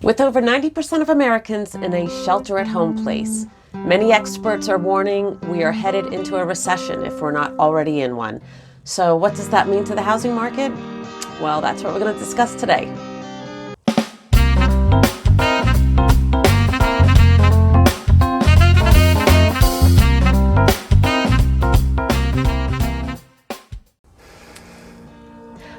With over 90% of Americans in a shelter-at-home place, many experts are warning we are headed into a recession if we're not already in one. So what does that mean to the housing market? Well, that's what we're going to discuss today.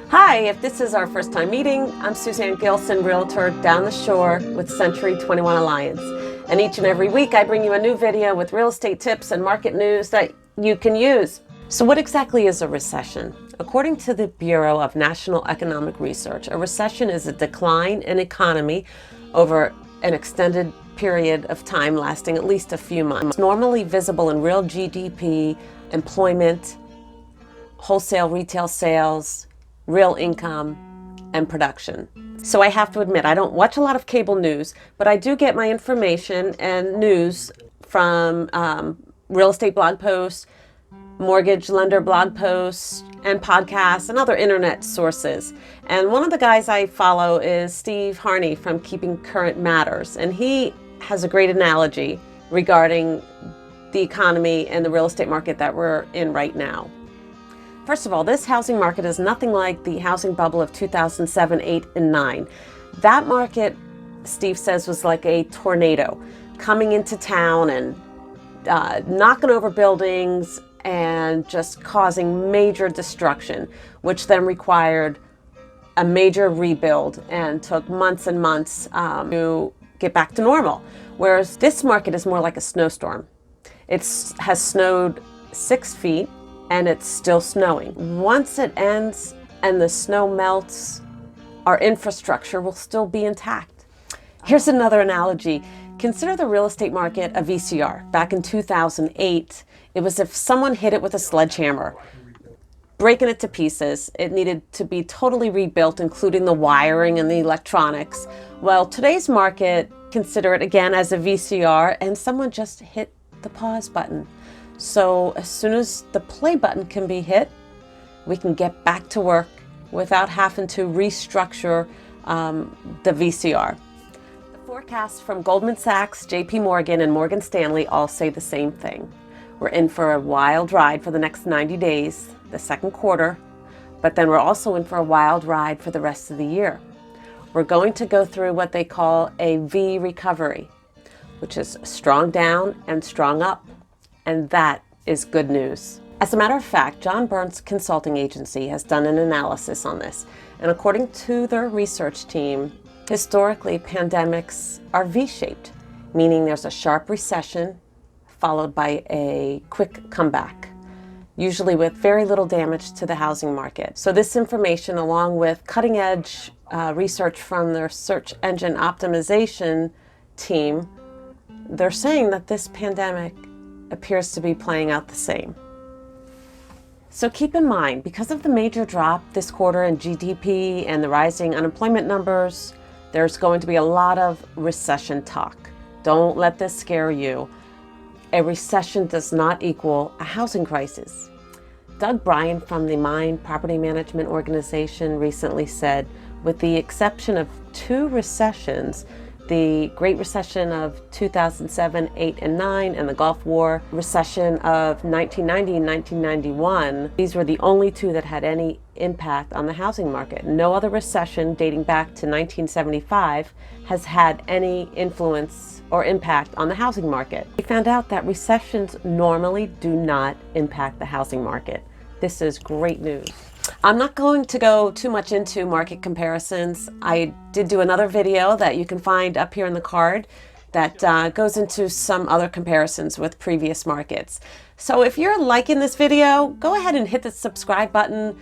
Hi, if this is our first time meeting, I'm Suzanne Gilson, Realtor down the shore with Century 21 Alliance. And each and every week I bring you a new video with real estate tips and market news that you can use. So what exactly is a recession? According to the Bureau of National Economic Research, a recession is a decline in economy over an extended period of time lasting at least a few months. It's normally visible in real GDP, employment, wholesale retail sales, real income, and production. So I have to admit, I don't watch a lot of cable news, but I do get my information and news from real estate blog posts, mortgage lender blog posts, and podcasts and other internet sources. And one of the guys I follow is Steve Harney from Keeping Current Matters, and he has a great analogy regarding the economy and the real estate market that we're in right now. First of all, this housing market is nothing like the housing bubble of 2007, 8, and 9. That market, Steve says, was like a tornado coming into town and knocking over buildings and just causing major destruction, which then required a major rebuild and took months and months to get back to normal. Whereas this market is more like a snowstorm. It has snowed 6 feet. And it's still snowing. Once it ends and the snow melts, our infrastructure will still be intact. Here's another analogy. Consider the real estate market a VCR. Back in 2008, it was if someone hit it with a sledgehammer, breaking it to pieces. It needed to be totally rebuilt, including the wiring and the electronics. Well, today's market, consider it again as a VCR, and someone just hit the pause button. So as soon as the play button can be hit, we can get back to work without having to restructure the VCR. The forecasts from Goldman Sachs, JP Morgan, and Morgan Stanley all say the same thing. We're in for a wild ride for the next 90 days, the second quarter, but then we're also in for a wild ride for the rest of the year. We're going to go through what they call a V recovery, which is strong down and strong up. And that is good news. As a matter of fact, John Burns Consulting Agency has done an analysis on this. And according to their research team, historically pandemics are V-shaped, meaning there's a sharp recession followed by a quick comeback, usually with very little damage to the housing market. So this information, along with cutting edge research from their search engine optimization team, they're saying that this pandemic appears to be playing out the same. So keep in mind, because of the major drop this quarter in GDP and the rising unemployment numbers, there's going to be a lot of recession talk. Don't let this scare you. A recession does not equal a housing crisis. Doug Bryan from the Mind Property Management Organization recently said, with the exception of 2 recessions, the Great Recession of 2007, 8, and 9, and the Gulf War recession of 1990 and 1991. These were the only 2 that had any impact on the housing market. No other recession dating back to 1975 has had any influence or impact on the housing market. We found out that recessions normally do not impact the housing market. This is great news. I'm not going to go too much into market comparisons. I did do another video that you can find up here in the card that goes into some other comparisons with previous markets. So if you're liking this video, go ahead and hit the subscribe button,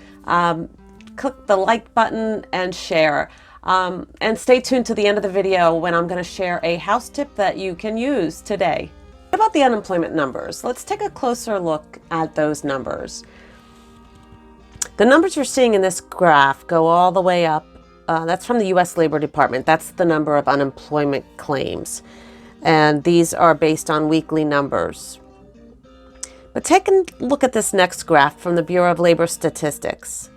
click the like button, and share. And stay tuned to the end of the video when I'm going to share a house tip that you can use today. What about the unemployment numbers? Let's take a closer look at those numbers. The numbers you're seeing in this graph go all the way up. That's from the U.S. Labor Department. That's the number of unemployment claims. And these are based on weekly numbers. But take a look at this next graph from the Bureau of Labor Statistics.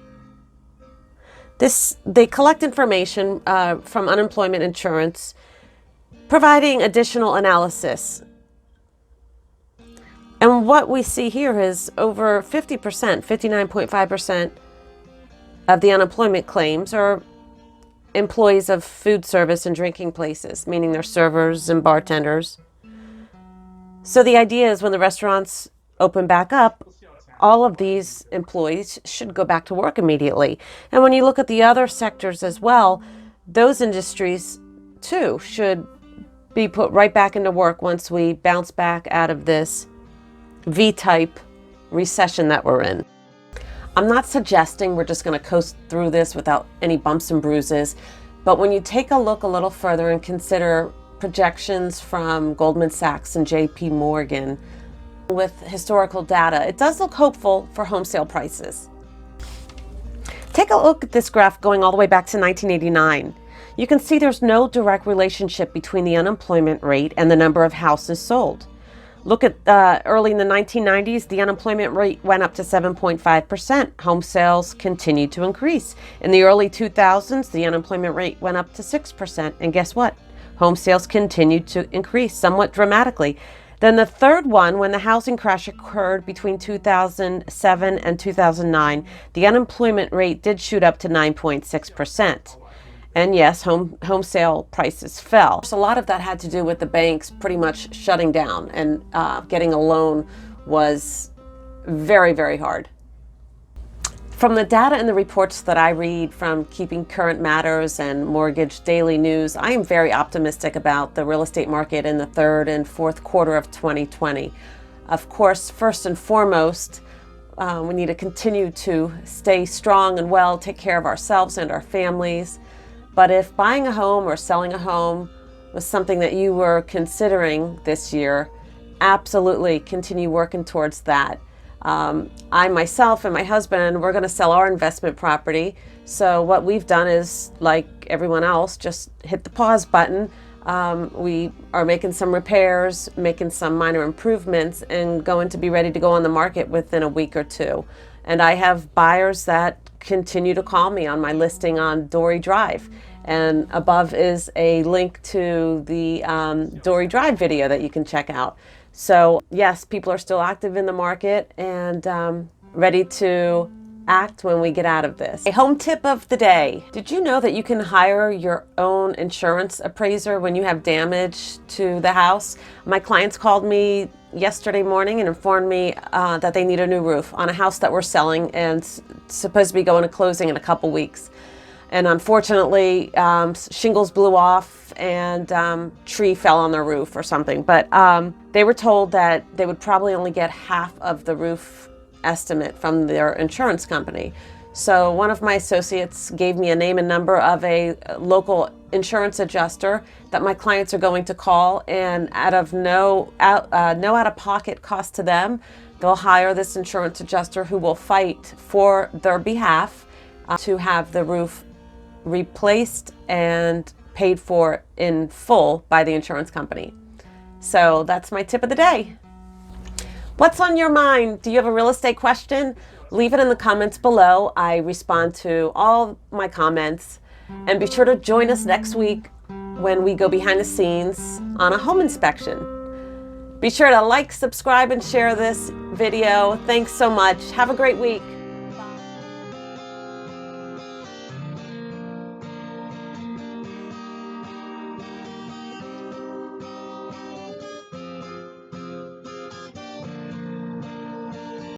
They collect information from unemployment insurance, providing additional analysis. And what we see here is over 50%, 59.5% of the unemployment claims are employees of food service and drinking places, meaning they're servers and bartenders. So the idea is when the restaurants open back up, all of these employees should go back to work immediately. And when you look at the other sectors as well, those industries too should be put right back into work once we bounce back out of this V-type recession that we're in. I'm not suggesting we're just going to coast through this without any bumps and bruises, but when you take a look a little further and consider projections from Goldman Sachs and JP Morgan with historical data, it does look hopeful for home sale prices. Take a look at this graph going all the way back to 1989. You can see there's no direct relationship between the unemployment rate and the number of houses sold. Look at early in the 1990s, the unemployment rate went up to 7.5%. Home sales continued to increase. In the early 2000s, the unemployment rate went up to 6%. And guess what? Home sales continued to increase somewhat dramatically. Then the third one, when the housing crash occurred between 2007 and 2009, the unemployment rate did shoot up to 9.6%. And yes, home sale prices fell. So a lot of that had to do with the banks pretty much shutting down, and getting a loan was very, very hard. From the data and the reports that I read from Keeping Current Matters and Mortgage Daily News, I am very optimistic about the real estate market in the third and fourth quarter of 2020. Of course, first and foremost, we need to continue to stay strong and well, take care of ourselves and our families. But if buying a home or selling a home was something that you were considering this year, absolutely continue working towards that. I myself and my husband, we're going to sell our investment property. So what we've done is, like everyone else, just hit the pause button. We are making some repairs, making some minor improvements, and going to be ready to go on the market within a week or two. And I have buyers that continue to call me on my listing on Dory Drive. And above is a link to the Dory Drive video that you can check out. So yes, people are still active in the market and ready to act when we get out of this. A home tip of the day. Did you know that you can hire your own insurance appraiser when you have damage to the house? My clients called me yesterday morning and informed me that they need a new roof on a house that we're selling and supposed to be going to closing in a couple weeks. And unfortunately, shingles blew off and tree fell on their roof or something. But they were told that they would probably only get half of the roof estimate from their insurance company. So one of my associates gave me a name and number of a local insurance adjuster that my clients are going to call, and out of no out-of-pocket cost to them, they'll hire this insurance adjuster who will fight for their behalf to have the roof replaced and paid for in full by the insurance company. So that's my tip of the day. What's on your mind? Do you have a real estate question? Leave it in the comments below. I respond to all my comments. And be sure to join us next week when we go behind the scenes on a home inspection. Be sure to like, subscribe, and share this video. Thanks so much. Have a great week.